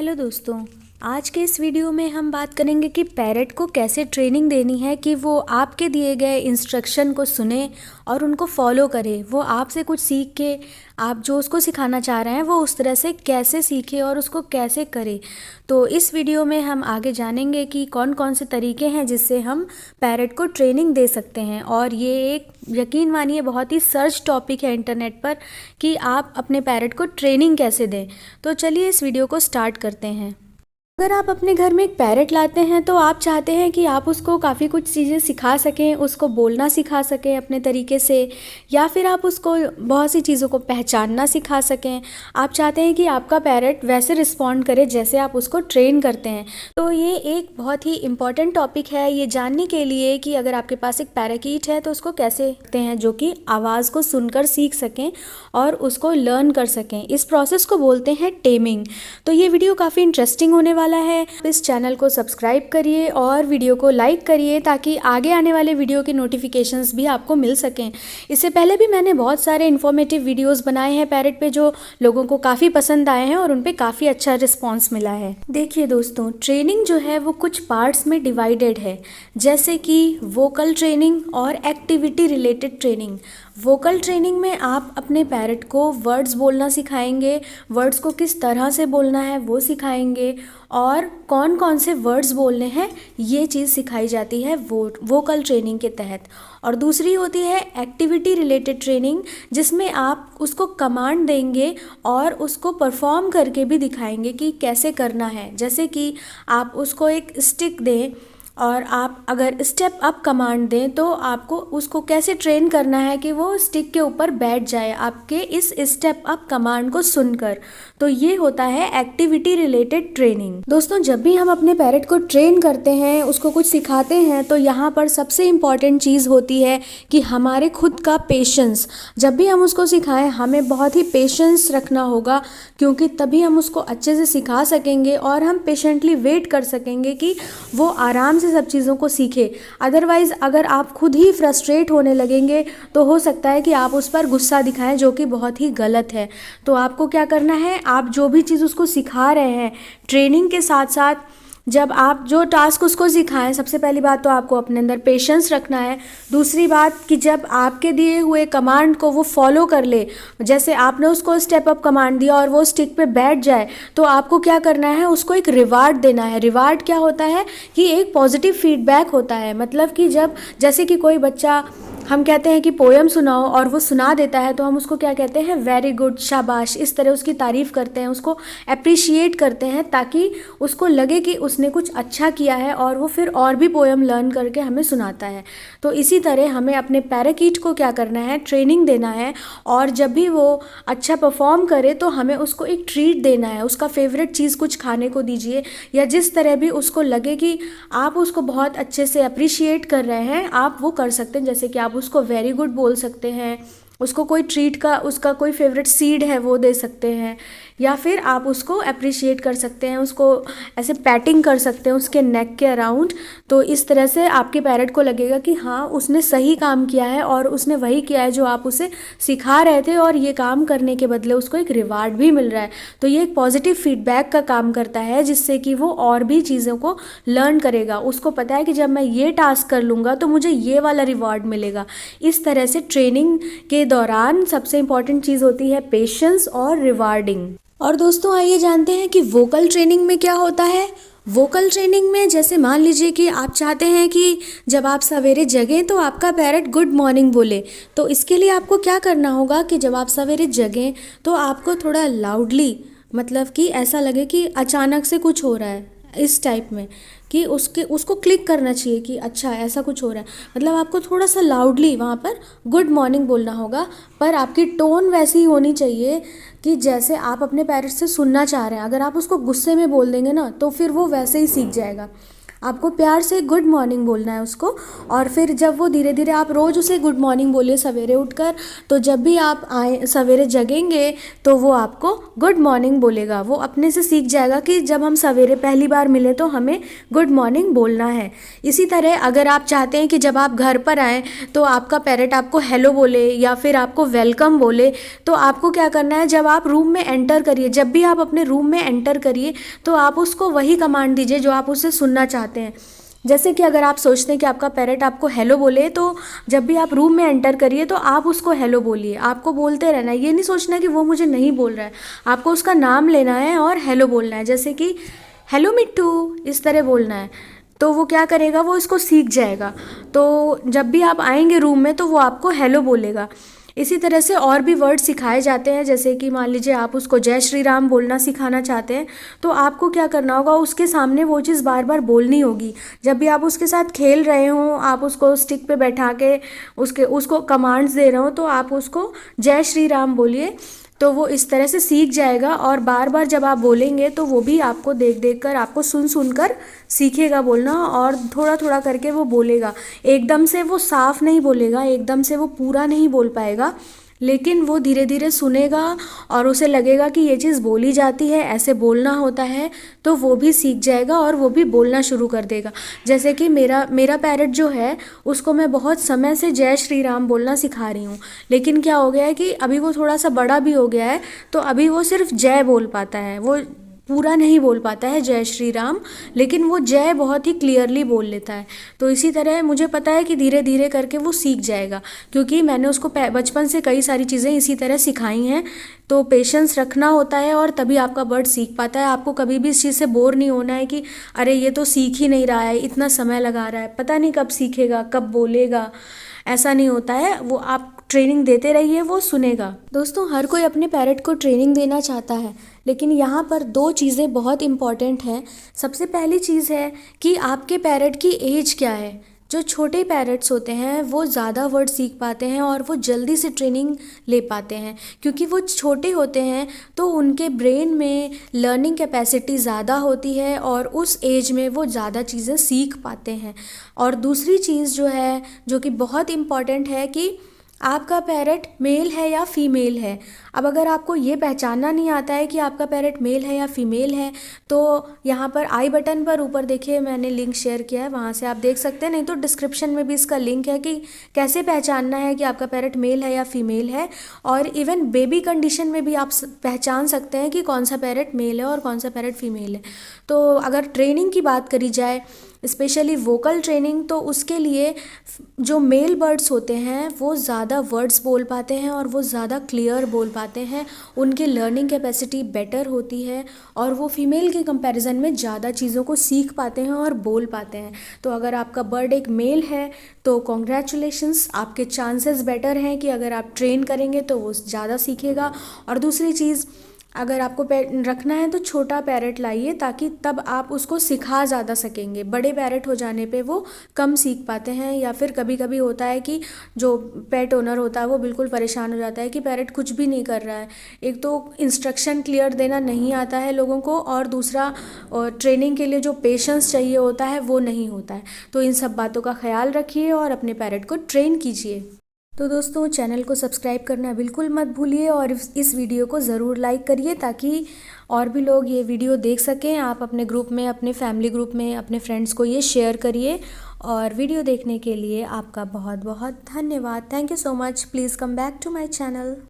Hello दोस्तों, आज के इस वीडियो में हम बात करेंगे कि पैरट को कैसे ट्रेनिंग देनी है कि वो आपके दिए गए इंस्ट्रक्शन को सुने और उनको फॉलो करे। वो आपसे कुछ सीख के आप जो उसको सिखाना चाह रहे हैं वो उस तरह से कैसे सीखे और उसको कैसे करे। तो इस वीडियो में हम आगे जानेंगे कि कौन कौन से तरीके हैं जिससे हम पैरट को ट्रेनिंग दे सकते हैं। और ये एक यकीन मानिए बहुत ही सर्च टॉपिक है इंटरनेट पर कि आप अपने पैरट को ट्रेनिंग कैसे दें। तो चलिए इस वीडियो को स्टार्ट करते हैं। अगर आप अपने घर में एक पैरट लाते हैं तो आप चाहते हैं कि आप उसको काफ़ी कुछ चीज़ें सिखा सकें, उसको बोलना सिखा सकें अपने तरीके से, या फिर आप उसको बहुत सी चीज़ों को पहचानना सिखा सकें। आप चाहते हैं कि आपका पैरट वैसे रिस्पॉन्ड करे जैसे आप उसको ट्रेन करते हैं। तो ये एक बहुत ही इम्पॉर्टेंट टॉपिक है ये जानने के लिए कि अगर आपके पास एक पैराकीट है तो उसको कैसे रखते हैं जो कि आवाज़ को सुनकर सीख सकें और उसको लर्न कर सकें। इस प्रोसेस को बोलते हैं टेमिंग। तो ये वीडियो काफ़ी इंटरेस्टिंग होने वाला है। इस चैनल को सब्सक्राइब करिए और वीडियो को लाइक करिए ताकि आगे आने वाले वीडियो के नोटिफिकेशंस भी आपको मिल सकें। इससे पहले भी मैंने बहुत सारे इन्फॉर्मेटिव वीडियोस बनाए हैं पैरट पे जो लोगों को काफ़ी पसंद आए हैं और उन पे काफ़ी अच्छा रिस्पॉन्स मिला है। देखिए दोस्तों, ट्रेनिंग जो है वो कुछ पार्ट्स में डिवाइडेड है, जैसे कि वोकल ट्रेनिंग और activity related training. Vocal training में आप अपने पैरट को वर्ड्स बोलना सिखाएंगे, वर्ड्स को किस तरह से बोलना है वो सिखाएंगे और कौन कौन से वर्ड्स बोलने हैं ये चीज़ सिखाई जाती है वोकल ट्रेनिंग के तहत। और दूसरी होती है एक्टिविटी रिलेटेड ट्रेनिंग, जिसमें आप उसको कमांड देंगे और उसको परफॉर्म करके भी दिखाएंगे कि कैसे करना है। जैसे कि आप उसको एक स्टिक दें और आप अगर स्टेप अप कमांड दें तो आपको उसको कैसे ट्रेन करना है कि वो स्टिक के ऊपर बैठ जाए आपके इस स्टेप अप कमांड को सुनकर। तो ये होता है एक्टिविटी रिलेटेड ट्रेनिंग। दोस्तों, जब भी हम अपने पैरट को ट्रेन करते हैं, उसको कुछ सिखाते हैं, तो यहाँ पर सबसे इम्पॉर्टेंट चीज़ होती है कि हमारे खुद का पेशेंस। जब भी हम उसको सिखाएं हमें बहुत ही पेशेंस रखना होगा, क्योंकि तभी हम उसको अच्छे से सिखा सकेंगे और हम पेशेंटली वेट कर सकेंगे कि वो आराम से सब चीज़ों को सीखे। अदरवाइज़ अगर आप खुद ही फ्रस्ट्रेट होने लगेंगे तो हो सकता है कि आप उस पर गुस्सा दिखाएं, जो कि बहुत ही गलत है। तो आपको क्या करना है, आप जो भी चीज़ उसको सिखा रहे हैं ट्रेनिंग के साथ साथ जब आप जो टास्क उसको सिखाएं, सबसे पहली बात तो आपको अपने अंदर पेशेंस रखना है। दूसरी बात कि जब आपके दिए हुए कमांड को वो फॉलो कर ले, जैसे आपने उसको स्टेप अप कमांड दिया और वो स्टिक पे बैठ जाए, तो आपको क्या करना है, उसको एक रिवार्ड देना है। रिवार्ड क्या होता है कि एक पॉजिटिव फीडबैक होता है। मतलब कि जब जैसे कि कोई बच्चा, हम कहते हैं कि पोयम सुनाओ और वो सुना देता है, तो हम उसको क्या कहते हैं, वेरी गुड, शाबाश। इस तरह उसकी तारीफ़ करते हैं, उसको अप्रिशिएट करते हैं ताकि उसको लगे कि उसने कुछ अच्छा किया है और वो फिर और भी पोयम लर्न करके हमें सुनाता है। तो इसी तरह हमें अपने पैराकीट को क्या करना है, ट्रेनिंग देना है। और जब भी वो अच्छा परफॉर्म करे तो हमें उसको एक ट्रीट देना है, उसका फेवरेट चीज़ कुछ खाने को दीजिए, या जिस तरह भी उसको लगे कि आप उसको बहुत अच्छे से अप्रिशिएट कर रहे हैं आप वो कर सकते हैं। जैसे कि आप उसको वेरी गुड बोल सकते हैं, उसको कोई ट्रीट का, उसका कोई फेवरेट सीड है वो दे सकते हैं, या फिर आप उसको अप्रिशिएट कर सकते हैं, उसको ऐसे पैटिंग कर सकते हैं उसके नेक के अराउंड। तो इस तरह से आपके पैरट को लगेगा कि हाँ उसने सही काम किया है और उसने वही किया है जो आप उसे सिखा रहे थे, और ये काम करने के बदले उसको एक रिवार्ड भी मिल रहा है। तो ये एक पॉजिटिव फीडबैक का काम करता है, जिससे कि वो और भी चीज़ों को लर्न करेगा। उसको पता है कि जब मैं ये टास्क कर लूँगा तो मुझे ये वाला रिवार्ड मिलेगा। इस तरह से ट्रेनिंग के दौरान सबसे इम्पॉर्टेंट चीज़ होती है पेशेंस और रिवार्डिंग। और दोस्तों, आइए जानते हैं कि वोकल ट्रेनिंग में क्या होता है। वोकल ट्रेनिंग में जैसे मान लीजिए कि आप चाहते हैं कि जब आप सवेरे जगें तो आपका पैरट गुड मॉर्निंग बोले, तो इसके लिए आपको क्या करना होगा कि जब आप सवेरे जगें तो आपको थोड़ा लाउडली, मतलब कि ऐसा लगे कि अचानक से कुछ हो रहा है, इस टाइप में कि उसको क्लिक करना चाहिए कि अच्छा ऐसा कुछ हो रहा है। मतलब आपको थोड़ा सा लाउडली वहाँ पर गुड मॉर्निंग बोलना होगा, पर आपकी टोन वैसी ही होनी चाहिए कि जैसे आप अपने पैरट से सुनना चाह रहे हैं। अगर आप उसको गुस्से में बोल देंगे ना तो फिर वो वैसे ही सीख जाएगा। आपको प्यार से गुड मॉर्निंग बोलना है उसको। और फिर जब वो धीरे धीरे आप रोज़ उसे गुड मॉर्निंग बोलिए सवेरे उठकर, तो जब भी आप आए सवेरे जगेंगे तो वो आपको गुड मॉर्निंग बोलेगा। वो अपने से सीख जाएगा कि जब हम सवेरे पहली बार मिले तो हमें गुड मॉर्निंग बोलना है। इसी तरह अगर आप चाहते हैं कि जब आप घर पर आएँ तो आपका पैरट आपको हेलो बोले या फिर आपको वेलकम बोले, तो आपको क्या करना है, जब आप रूम में एंटर करिए, जब भी आप अपने रूम में एंटर करिए तो आप उसको वही कमांड दीजिए जो आप उससे सुनना चाहते हैं। जैसे कि अगर आप सोचते हैं कि आपका पैरट आपको हेलो बोले, तो जब भी आप रूम में एंटर करिए तो आप उसको हेलो बोलिए। आपको बोलते रहना है, ये नहीं सोचना है कि वो मुझे नहीं बोल रहा है, आपको उसका नाम लेना है और हेलो बोलना है। जैसे कि हेलो मिट्टू, इस तरह बोलना है। तो वो क्या करेगा, वो इसको सीख जाएगा। तो जब भी आप आएंगे रूम में तो वो आपको हेलो बोलेगा। इसी तरह से और भी वर्ड सिखाए जाते हैं। जैसे कि मान लीजिए आप उसको जय श्री राम बोलना सिखाना चाहते हैं, तो आपको क्या करना होगा, उसके सामने वो चीज़ बार बार बोलनी होगी। जब भी आप उसके साथ खेल रहे हों, आप उसको स्टिक पे बैठा के उसको कमांड्स दे रहे हो, तो आप उसको जय श्री राम बोलिए। तो वो इस तरह से सीख जाएगा और बार बार जब आप बोलेंगे तो वो भी आपको देख देख कर, आपको सुन सुन कर सीखेगा बोलना, और थोड़ा थोड़ा करके वो बोलेगा। एकदम से वो साफ नहीं बोलेगा, एकदम से वो पूरा नहीं बोल पाएगा, लेकिन वो धीरे धीरे सुनेगा और उसे लगेगा कि ये चीज़ बोली जाती है, ऐसे बोलना होता है, तो वो भी सीख जाएगा और वो भी बोलना शुरू कर देगा। जैसे कि मेरा पैरट जो है उसको मैं बहुत समय से जय श्री राम बोलना सिखा रही हूँ, लेकिन क्या हो गया है कि अभी वो थोड़ा सा बड़ा भी हो गया है, तो अभी वो सिर्फ जय बोल पाता है, वो पूरा नहीं बोल पाता है जय श्री राम, लेकिन वो जय बहुत ही क्लियरली बोल लेता है। तो इसी तरह मुझे पता है कि धीरे धीरे करके वो सीख जाएगा, क्योंकि मैंने उसको बचपन से कई सारी चीज़ें इसी तरह सिखाई हैं। तो पेशेंस रखना होता है और तभी आपका बर्ड सीख पाता है। आपको कभी भी इस चीज़ से बोर नहीं होना है कि अरे ये तो सीख ही नहीं रहा है, इतना समय लगा रहा है, पता नहीं कब सीखेगा, कब बोलेगा। ऐसा नहीं होता है, वो आप ट्रेनिंग देते रहिए, वो सुनेगा। दोस्तों, हर कोई अपने पैरट को ट्रेनिंग देना चाहता है, लेकिन यहाँ पर दो चीज़ें बहुत इम्पॉर्टेंट हैं। सबसे पहली चीज़ है कि आपके पैरट की एज क्या है। जो छोटे पैरट्स होते हैं वो ज़्यादा वर्ड सीख पाते हैं और वो जल्दी से ट्रेनिंग ले पाते हैं, क्योंकि वो छोटे होते हैं तो उनके ब्रेन में लर्निंग कैपेसिटी ज़्यादा होती है और उस एज में वो ज़्यादा चीज़ें सीख पाते हैं। और दूसरी चीज़ जो है, जो कि बहुत इम्पॉर्टेंट है, कि आपका पैरट मेल है या फीमेल है। अब अगर आपको ये पहचानना नहीं आता है कि आपका पैरट मेल है या फीमेल है, तो यहाँ पर आई बटन पर ऊपर देखिए मैंने लिंक शेयर किया है, वहाँ से आप देख सकते हैं, नहीं तो डिस्क्रिप्शन में भी इसका लिंक है कि कैसे पहचानना है कि आपका पैरट मेल है या फीमेल है। और इवन बेबी कंडीशन में भी आप पहचान सकते हैं कि कौन सा पैरट मेल है और कौन सा पैरट फीमेल है। तो अगर ट्रेनिंग की बात करी जाए, स्पेशली वोकल ट्रेनिंग, तो उसके लिए जो मेल बर्ड्स होते हैं वो ज़्यादा वर्ड्स बोल पाते हैं और वो ज़्यादा क्लियर बोल पाते हैं, उनकी लर्निंग कैपेसिटी बेटर होती है और वो फीमेल के कंपैरिजन में ज़्यादा चीज़ों को सीख पाते हैं और बोल पाते हैं। तो अगर आपका बर्ड एक मेल है तो कॉन्ग्रेचुलेशंस, आपके चांसेस बेटर हैं कि अगर आप ट्रेन करेंगे तो वो ज़्यादा सीखेगा। और दूसरी चीज़, अगर आपको रखना है तो छोटा पैरट लाइए, ताकि तब आप उसको सिखा ज़्यादा सकेंगे। बड़े पैरट हो जाने पे वो कम सीख पाते हैं, या फिर कभी कभी होता है कि जो पेट ओनर होता है वो बिल्कुल परेशान हो जाता है कि पैरट कुछ भी नहीं कर रहा है। एक तो इंस्ट्रक्शन क्लियर देना नहीं आता है लोगों को, और दूसरा ट्रेनिंग के लिए जो पेशेंस चाहिए होता है वो नहीं होता है। तो इन सब बातों का ख्याल रखिए और अपने पैरट को ट्रेन कीजिए। तो दोस्तों, चैनल को सब्सक्राइब करना बिल्कुल मत भूलिए और इस वीडियो को ज़रूर लाइक करिए, ताकि और भी लोग ये वीडियो देख सकें। आप अपने ग्रुप में, अपने फैमिली ग्रुप में अपने फ्रेंड्स को ये शेयर करिए। और वीडियो देखने के लिए आपका बहुत बहुत धन्यवाद। Thank you so much. Please come back to my channel.